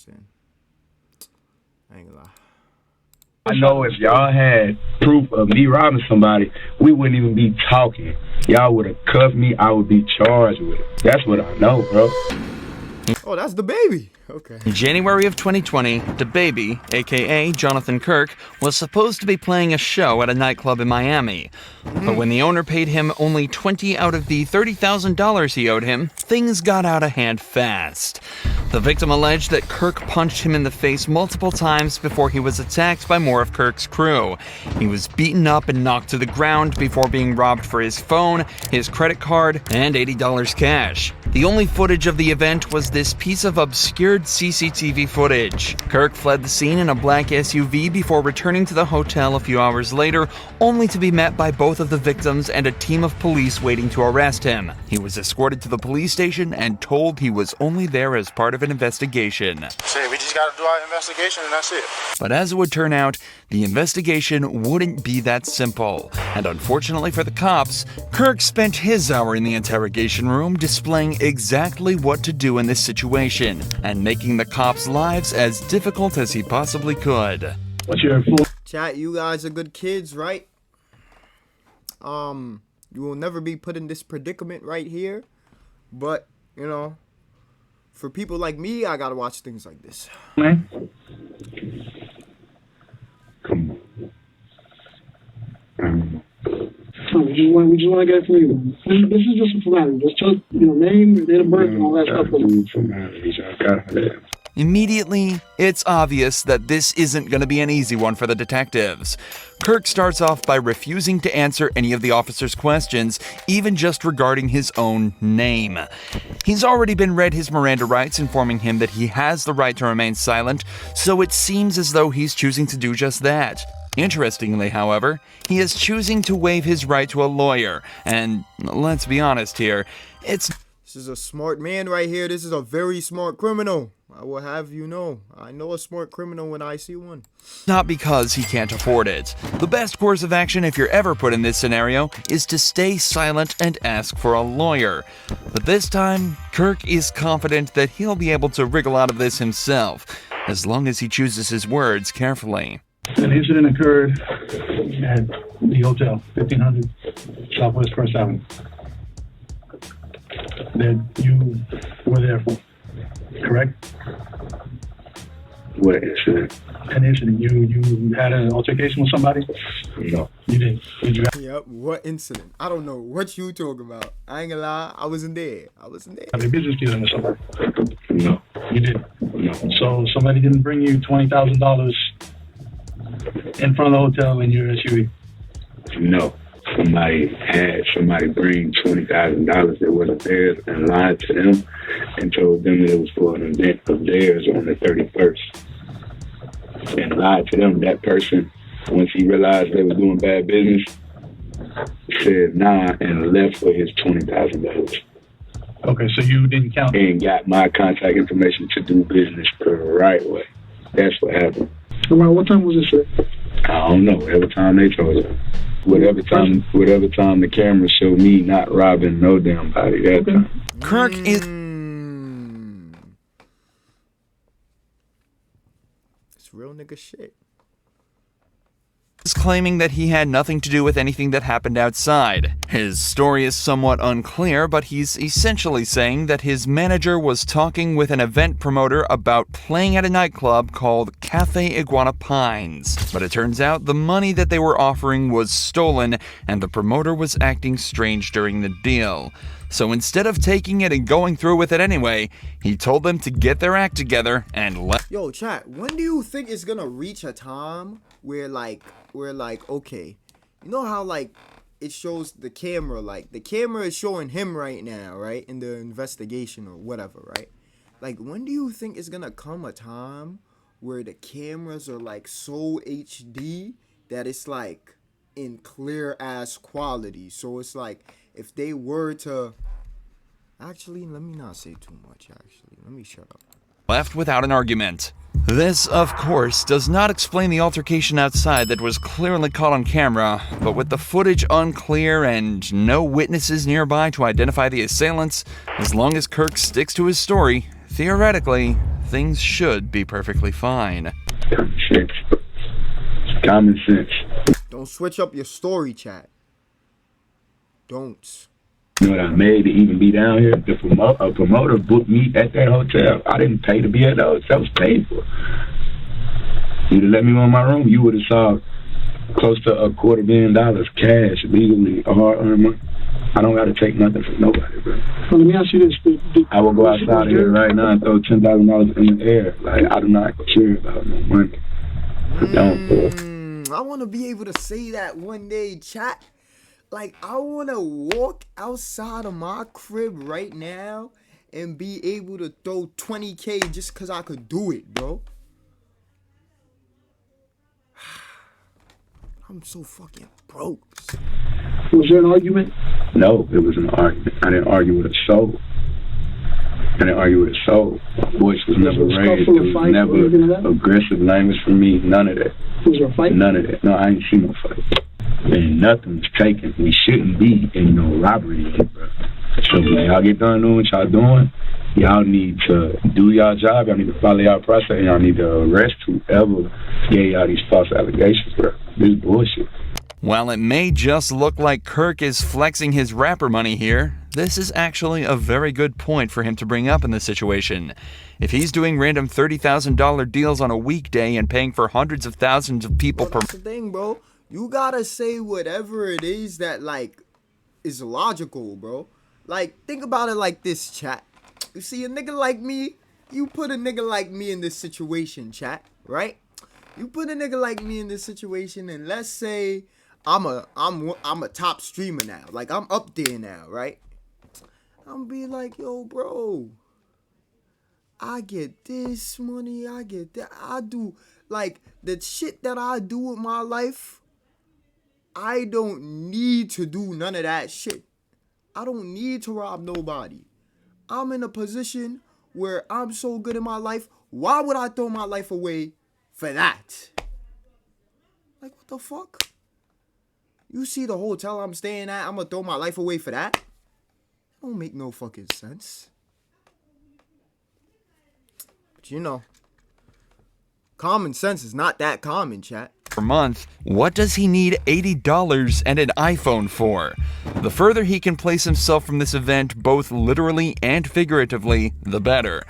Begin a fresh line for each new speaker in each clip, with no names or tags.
understand. I ain't gonna lie.
I know if y'all had proof of me robbing somebody, we wouldn't even be talking. Y'all would have cuffed me. I would be charged with it. That's what I know, bro.
Oh, that's the baby. Okay.
In January of 2020, DaBaby, aka Jonathan Kirk, was supposed to be playing a show at a nightclub in Miami. But when the owner paid him only $20 out of the $30,000 he owed him, things got out of hand fast. The victim alleged that Kirk punched him in the face multiple times before he was attacked by more of Kirk's crew. He was beaten up and knocked to the ground before being robbed for his phone, his credit card, and $80 cash. The only footage of the event was this piece of obscured CCTV footage. Kirk fled the scene in a black SUV before returning to the hotel a few hours later, only to be met by both of the victims and a team of police waiting to arrest him. He was escorted to the police station and told he was only there as part of an investigation.
Say, we just gotta do our investigation and that's it.
But as it would turn out, the investigation wouldn't be that simple. And unfortunately for the cops, Kirk spent his hour in the interrogation room displaying exactly what to do in this situation and making the cops' lives as difficult as he possibly could.
What's your full?
Chat, you guys are good kids, right? You will never be put in this predicament right here. But, you know, for people like me, I gotta watch things like this.
Man. Come on.
We just want to get it from you. This is just a formality. Just tell, name, date of birth, and all that stuff.
Immediately, it's obvious that this isn't going to be an easy one for the detectives. Kirk starts off by refusing to answer any of the officer's questions, even just regarding his own name. He's already been read his Miranda rights, informing him that he has the right to remain silent, so it seems as though he's choosing to do just that. Interestingly, however, he is choosing to waive his right to a lawyer, and let's be honest here, This
is a smart man right here. This is a very smart criminal. I will have you know. I know a smart criminal when I see one.
Not because he can't afford it. The best course of action if you're ever put in this scenario is to stay silent and ask for a lawyer. But this time, Kirk is confident that he'll be able to wriggle out of this himself, as long as he chooses his words carefully.
An incident occurred at the hotel, 1500 Southwest First Avenue, that you were there for, correct?
What incident?
An incident. You had an altercation with somebody?
No.
You did? Did you?
Yep, what incident? I don't know what you talking about. I ain't gonna lie, I wasn't there.
Have a business dealing with somebody?
No.
You did?
No.
So somebody didn't bring you $20,000 in front of the hotel in your SUV?
No. Somebody bring $20,000 that wasn't theirs and lied to them and told them that it was for an event of theirs on the 31st. And lied to them. That person, once he realized they were doing bad business, said nah and left for his $20,000.
Okay, so you didn't count?
And got my contact information to do business the right way. That's what happened.
Around what time was this, sir?
I don't know. Whatever time they told us. Whatever time the camera showed me not robbing no damn body that time.
Kirk is...
It's real nigga shit.
is claiming that he had nothing to do with anything that happened outside. His story is somewhat unclear, but he's essentially saying that his manager was talking with an event promoter about playing at a nightclub called Cafe Iguana Pines. But it turns out the money that they were offering was stolen, and the promoter was acting strange during the deal. So instead of taking it and going through with it anyway, he told them to get their act together and let...
Yo, chat, when do you think it's gonna reach a time where okay, you know how it shows the camera, the camera is showing him right now, right, in the investigation or whatever, right? When do you think it's gonna come a time where the cameras are so HD that it's in clear ass quality? So it's if they were to... Actually, let me not say too much, let me shut up.
Left without an argument. This, of course, does not explain the altercation outside that was clearly caught on camera, but with the footage unclear and no witnesses nearby to identify the assailants, as long as Kirk sticks to his story, theoretically, things should be perfectly fine.
Common sense. Common sense.
Don't switch up your story, chat. Don't.
You know what I made to even be down here? A promoter booked me at that hotel. I didn't pay to be at the hotel. That was paid for. You'd have let me on my room, you would have saw close to $250 million cash, legally, hard-earned money. I don't got to take nothing from nobody, bro.
Well, let me ask you this.
I will go outside here right now and throw $10,000 in the air. Like, I do not care about no money. I don't, bro.
I want to be able to say that one day, chat. Like, I want to walk outside of my crib right now and be able to throw $20K just because I could do it, bro. I'm so fucking broke.
Was there an argument?
No, it was an argument. I didn't argue with a soul. My voice was never raised. There was never aggressive language from me. None of that.
Was there a fight?
None of that. No, I ain't seen no fight. And nothing was taken. We shouldn't be in no robbery, bro. So when y'all get done doing what y'all doing, y'all need to do y'all job. Y'all need to follow y'all process. And y'all need to arrest whoever gave y'all these false allegations, bro. This is bullshit.
While it may just look like Kirk is flexing his rapper money here, this is actually a very good point for him to bring up in this situation. If he's doing random $30,000 deals on a weekday and paying for hundreds of thousands of people per...
That's the thing, bro. You gotta say whatever it is that, like, is logical, bro. Like, think about it like this, chat. You see, a nigga like me, you put a nigga like me in this situation, chat, right? You put a nigga like me in this situation, and let's say I'm a top streamer now. Like, I'm up there now, right? I'm be like, yo, bro, I get this money, I get that. I do, like, the shit that I do with my life, I don't need to do none of that shit. I don't need to rob nobody. I'm in a position where I'm so good in my life. Why would I throw my life away for that? Like, what the fuck? You see the hotel I'm staying at, I'm gonna throw my life away for that? Don't make no fucking sense. But you know, common sense is not that common, chat.
Per month, what does he need $80 and an iPhone for? The further he can place himself from this event, both literally and figuratively, the better.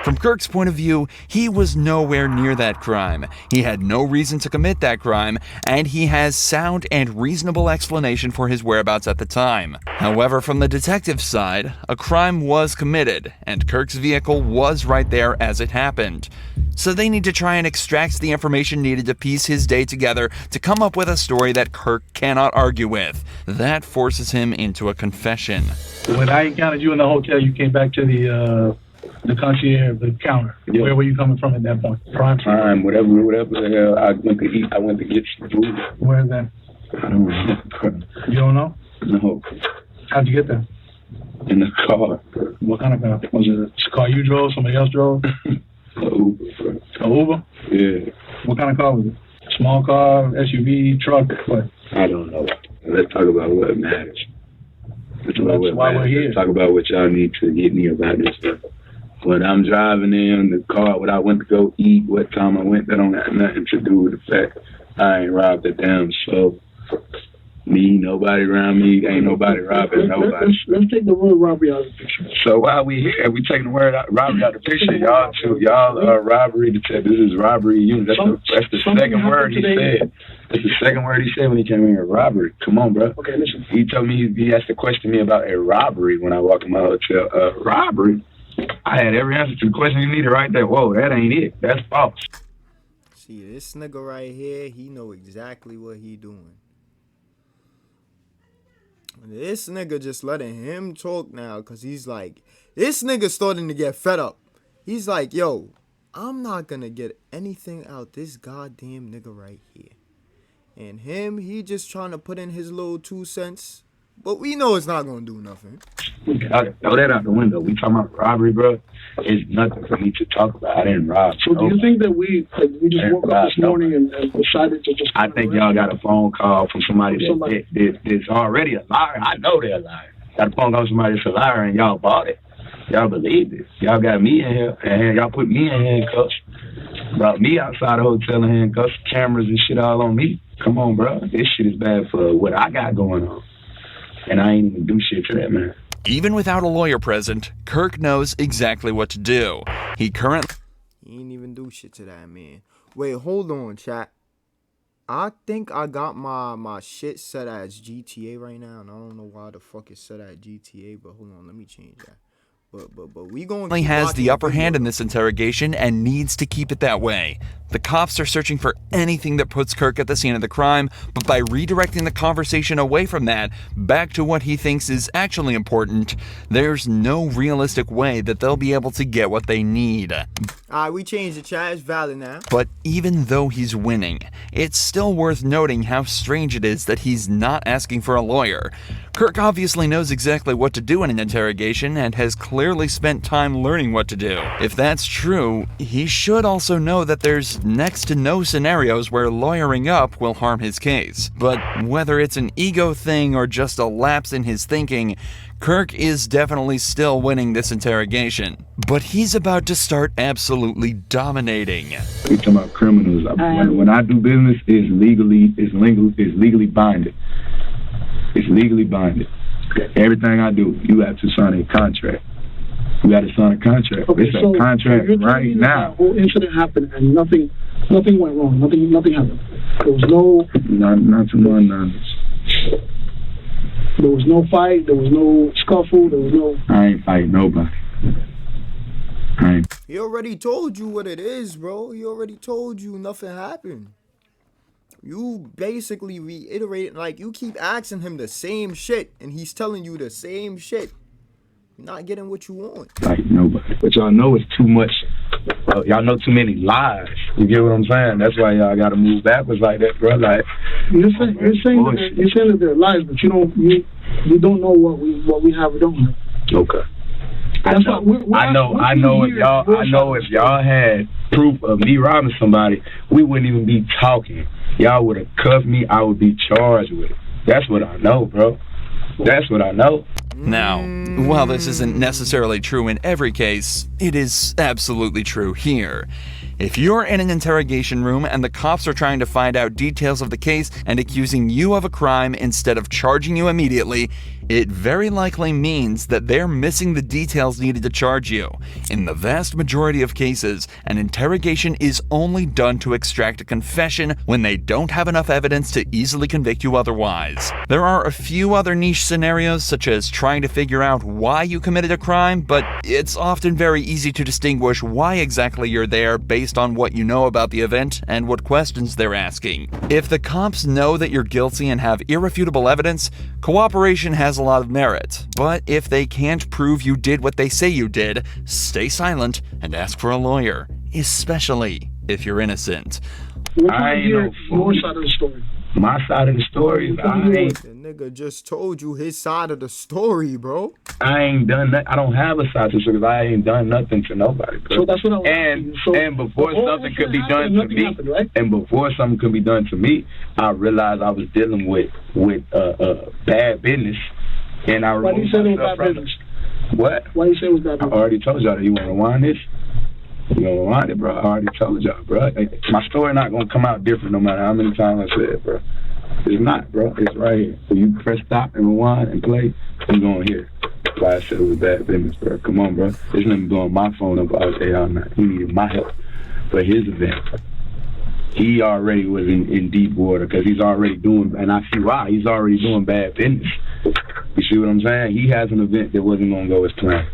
From Kirk's point of view, he was nowhere near that crime. He had no reason to commit that crime, and he has sound and reasonable explanation for his whereabouts at the time. However, from the detective's side, a crime was committed, and Kirk's vehicle was right there as it happened. So they need to try and extract the information needed to piece his day together to come up with a story that Kirk cannot argue with. That forces him into a confession.
When I encountered you in the hotel, you came back to the concierge, the counter.
Yeah.
Where were you coming from at that point?
Prime, whatever the hell. I went to eat. I went to get some food.
Where is that?
I don't remember.
You don't know?
No.
How'd you get there?
In the car.
What kind of car? Was it a car you drove? Somebody else drove?
Uber, bro.
A Uber?
Yeah.
What kind of car was it? Small car, SUV, truck, what?
I don't know. Let's talk about what matters.
That's why we're here.
Let's talk about what y'all need to get me about this stuff. When I'm driving in the car, what I went to go eat, what time I went, that don't have nothing to do with the fact I ain't robbed a damn soul. Me, nobody around me, ain't nobody robbing nobody.
Let's take the word robbery out of the picture.
So while we here, we taking the word robbery out of the picture. Y'all are robbery detectives. This is robbery unit. That's the second word he said. That's the second word he said when he came in here. Robbery. Come on, bro.
Okay, listen.
He told me he asked to question me about a robbery when I walked in my hotel. Robbery. I had every answer to the question you needed right there. Whoa, that ain't it. That's false.
See, this nigga right here, he know exactly what he doing. This nigga just letting him talk now, because he's like, this nigga starting to get fed up. He's like, yo, I'm not going to get anything out this goddamn nigga right here. And him, he just trying to put in his little 2 cents. But we know it's not going to do nothing.
Okay, throw that out the window. We talking about robbery, bro. It's nothing for me to talk about. I didn't rob.
So do you think that we just woke up this morning and decided to just...
I think y'all got a phone call from somebody that's already a liar. I know they're a liar. Got a phone call from somebody that's a liar and y'all bought it. Y'all believe this. Y'all got me in here, and y'all put me in handcuffs. Brought me outside the hotel in handcuffs, cameras and shit all on me. Come on, bro. This shit is bad for what I got going on. And I ain't even do shit to that, man.
Even without a lawyer present, Kirk knows exactly what to do. He ain't
even do shit to that man. Wait, hold on, chat. I think I got my shit set as GTA right now, and I don't know why the fuck it's set at GTA, but hold on, let me change that. But we going to
has the upper hand in this interrogation and needs to keep it that way. The cops are searching for anything that puts Kirk at the scene of the crime, but by redirecting the conversation away from that, back to what he thinks is actually important, there's no realistic way that they'll be able to get what they need.
Alright, we changed the chat, it's valid now.
But even though he's winning, it's still worth noting how strange it is that he's not asking for a lawyer. Kirk obviously knows exactly what to do in an interrogation and has clearly spent time learning what to do. If that's true, he should also know that there's next to no scenarios where lawyering up will harm his case. But whether it's an ego thing or just a lapse in his thinking, Kirk is definitely still winning this interrogation. But he's about to start absolutely dominating.
We talking about criminals. When I do business, it's legally binding. It's legally binding. Everything I do, you have to sign a contract. You got to sign a contract.
Okay,
it's a contract right now.
The whole incident happened and nothing went wrong. Nothing happened. There was no...
Not to my knowledge.
There was no fight. There was no scuffle. There was no...
I ain't fighting nobody.
He already told you what it is, bro. He already told you nothing happened. You basically reiterate, like, you keep asking him the same shit, and he's telling you the same shit. You're not getting what you want.
Like nobody. But y'all know it's too much. Y'all know too many lies. You get what I'm saying? That's why y'all got to move backwards like that, bro. Like
you're saying that they're lies, but you don't know what we have or don't have.
Okay.
That's
I know if y'all had proof of me robbing somebody, we wouldn't even be talking. Y'all would have cuffed me. I would be charged with it. That's what I know, bro. That's what I know.
Now, while this isn't necessarily true in every case, it is absolutely true here. If you're in an interrogation room and the cops are trying to find out details of the case and accusing you of a crime instead of charging you immediately, it very likely means that they're missing the details needed to charge you. In the vast majority of cases, an interrogation is only done to extract a confession when they don't have enough evidence to easily convict you otherwise. There are a few other niche scenarios, such as trying to figure out why you committed a crime, but it's often very easy to distinguish why exactly you're there based on what you know about the event and what questions they're asking. If the cops know that you're guilty and have irrefutable evidence, cooperation has a lot of merit. But if they can't prove you did what they say you did, stay silent and ask for a lawyer, especially if you're innocent.
I ain't no fool.
Your side of the story.
My side of the story is
The nigga just told you his side of the story, bro.
I ain't done that. I don't have a side to because I ain't done nothing to nobody. Bro.
So that's what I'm
and before something could be done to me,
happened, right?
and before something could be done to me, I realized I was dealing with bad business, and I
Why do you say it was bad business?
What?
Why do you say it was bad business?
I already told y'all that. You want to rewind this? You want to rewind it, bro? I already told y'all, bro. My story not gonna come out different no matter how many times I say it, bro. It's not, bro. It's right here. So you press stop and rewind and play, you're going to hear. That's why I said it was bad business, bro. Come on, bro. There's nothing going my phone up all day, all night. He needed my help for his event. He already was in deep water because he's already doing, and I see why, he's already doing bad business. You see what I'm saying? He has an event that wasn't going to go as planned.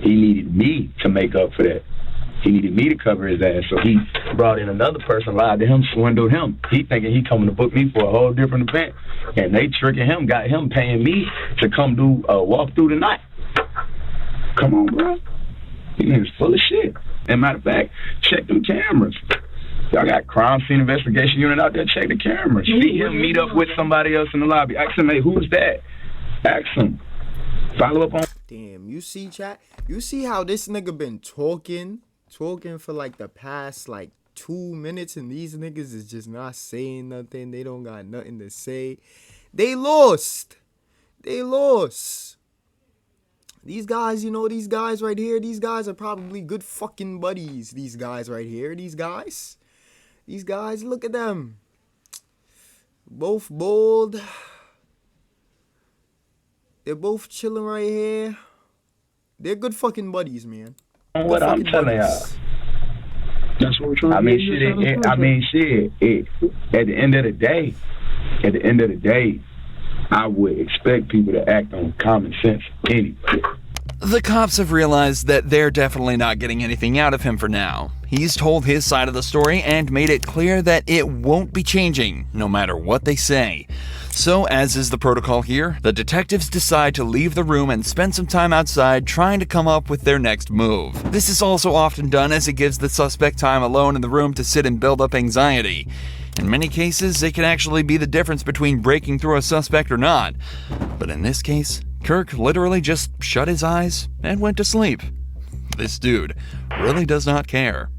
He needed me to make up for that. He needed me to cover his ass, so he brought in another person, lied to him, swindled him. He thinking he coming to book me for a whole different event, and they tricking him, got him paying me to come do a walk through the night. Come on, bro. These niggas full of shit. And matter of fact, check them cameras. Y'all got crime scene investigation unit out there, check the cameras. See him meet up with somebody else in the lobby. Ask him, hey, who's that? Ask him. Follow up on...
Damn, you see, chat? You see how this nigga been talking for like the past like 2 minutes, and these niggas is just not saying nothing. They don't got nothing to say. They lost. These guys, you know, these guys right here, these guys are probably good fucking buddies. These guys right here, these guys, look at them. Both bold. They're both chilling right here. They're good fucking buddies, man.
What I'm telling y'all.
That's what we're trying
I
to
mean,
do.
at the end of the day, I would expect people to act on common sense anyway.
The cops have realized that they're definitely not getting anything out of him for now. He's told his side of the story and made it clear that it won't be changing, no matter what they say. So, as is the protocol here, the detectives decide to leave the room and spend some time outside trying to come up with their next move. This is also often done as it gives the suspect time alone in the room to sit and build up anxiety. In many cases, it can actually be the difference between breaking through a suspect or not. But in this case, Kirk literally just shut his eyes and went to sleep. This dude really does not care.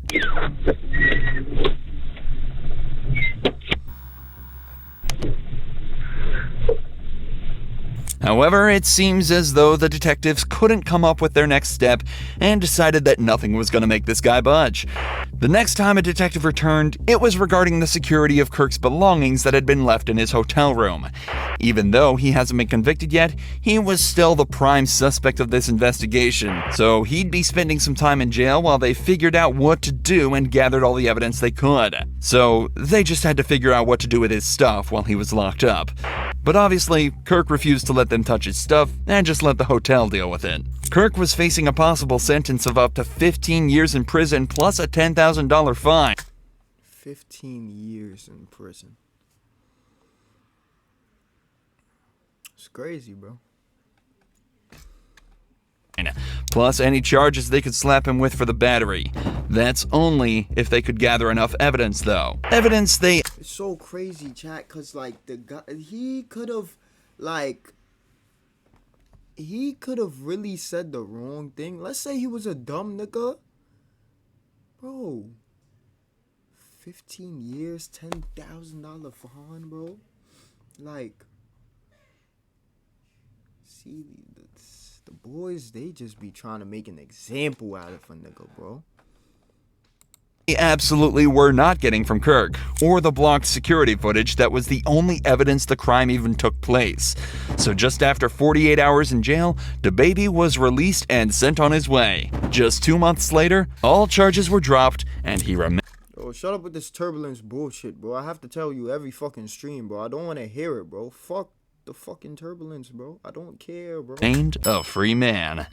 However, it seems as though the detectives couldn't come up with their next step and decided that nothing was going to make this guy budge. The next time a detective returned, it was regarding the security of Kirk's belongings that had been left in his hotel room. Even though he hasn't been convicted yet, he was still the prime suspect of this investigation, so he'd be spending some time in jail while they figured out what to do and gathered all the evidence they could. So they just had to figure out what to do with his stuff while he was locked up. But obviously, Kirk refused to let them touch his stuff and just let the hotel deal with it. Kirk was facing a possible sentence of up to 15 years in prison plus a $10,000 fine.
15 years in prison. It's crazy, bro.
Plus any charges they could slap him with for the battery. That's only if they could gather enough evidence, though. Evidence they...
It's so crazy, chat, because, like, the guy, he could have really said the wrong thing. Let's say he was a dumb nigga. Bro. 15 years, $10,000 fine, bro. Like, see, the boys, they just be trying to make an example out of a nigga, bro.
They absolutely were not getting from Kirk, or the blocked security footage that was the only evidence the crime even took place. So just after 48 hours in jail, DaBaby was released and sent on his way. Just 2 months later, all charges were dropped, and he remained...
Yo, shut up with this turbulence bullshit, bro. I have to tell you every fucking stream, bro. I don't want to hear it, bro. Fuck the fucking turbulence, bro. I don't care, bro.
A free man.